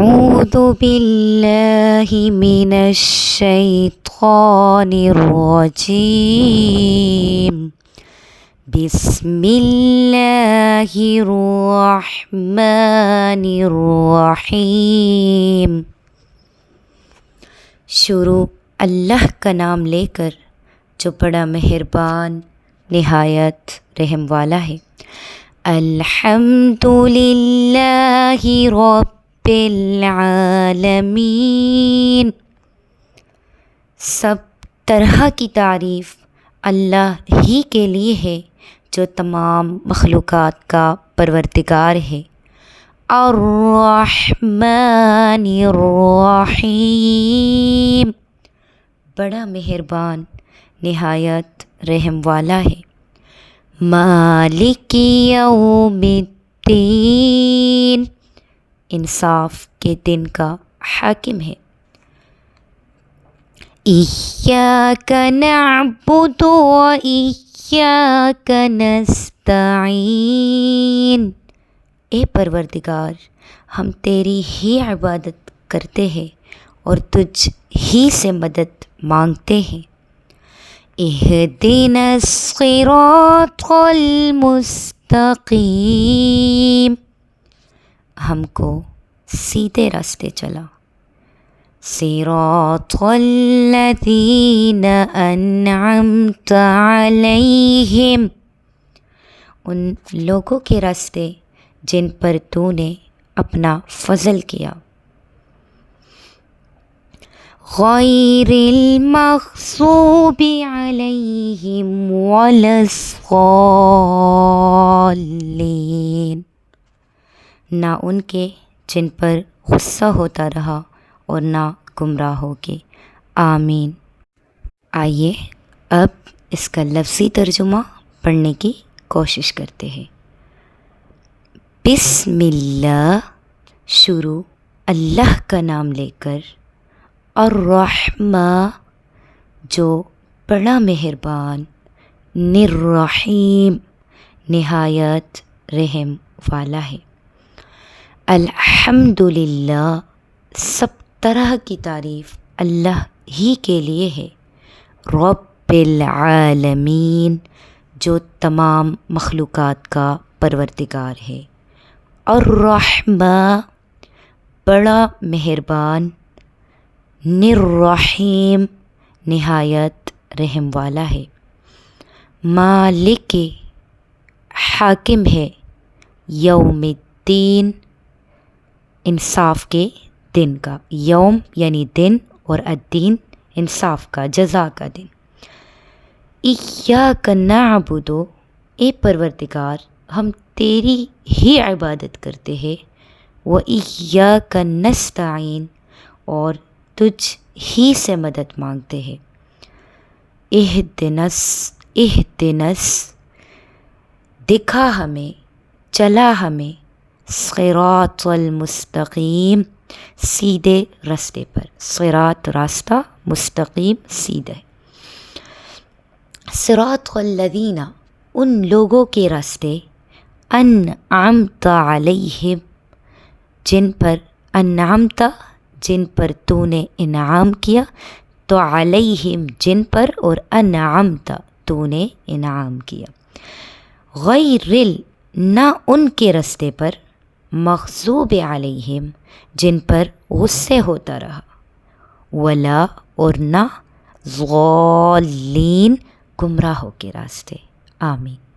أعوذ بالله من الشيطان الرجيم بسم الله الرحمن الرحیم۔ شروع اللہ کا نام لے کر جو بڑا مہربان نہایت رحم والا ہے۔ الحمد للہ رب العالمین، سب طرح کی تعریف اللہ ہی کے لیے ہے جو تمام مخلوقات کا پروردگار ہے۔ الرحمن الرحیم، بڑا مہربان نہایت رحم والا ہے۔ مالک یوم الدین، انصاف کے دن کا حاکم ہے۔ ایاک نعبد و ایاک نستعین، اے پروردگار ہم تیری ہی عبادت کرتے ہیں اور تجھ ہی سے مدد مانگتے ہیں۔ اہدنا الصراط المستقیم، ہم کو سیدھے راستے چلا۔ صراط الذین انعمت علیہم، ان لوگوں کے راستے جن پر تو نے اپنا فضل کیا۔ غیر المغضوب علیہم ولا الضالین، نہ ان کے جن پر غصہ ہوتا رہا اور نہ گمراہوں کے۔ آمین۔ آئیے اب اس کا لفظی ترجمہ پڑھنے کی کوشش کرتے ہیں۔ بسم اللہ، شروع اللہ کا نام لے کر، الرحمٰ جو بڑا مہربان، الرحیم نہایت رحم والا ہے۔ الحمدللہ، سب طرح کی تعریف اللہ ہی کے لیے ہے۔ رب العالمین، جو تمام مخلوقات کا پروردگار ہے۔ الرحمٰ، بڑا مہربان، الرحیم نہایت رحم والا ہے۔ مالک، حاکم ہے، یوم الدین انصاف کے دن کا۔ یوم یعنی دن اور الدین انصاف کا، جزا کا دن۔ ایاک نعبد، اے پروردگار ہم تیری ہی عبادت کرتے ہیں۔ و ایاک نستعین، اور تجھ ہی سے مدد مانگتے ہیں۔ اہدنس، دکھا ہمیں، چلا ہمیں، صراط المستقیم سیدھے راستے پر۔ صراط راستہ، مستقیم سیدھے۔ صراط الذین، ان لوگوں کے راستے، انعمت علیہم جن پر، انعمت جن پر تو نے انعام کیا، تو علیہم جن پر، اور انعمت تو نے انعام کیا۔ غیر نہ ان کے راستے پر، مغضوب علیہم جن پر غصے ہوتا رہا، ولا اور نہ، ضالین گمراہوں کے راستے۔ آمین۔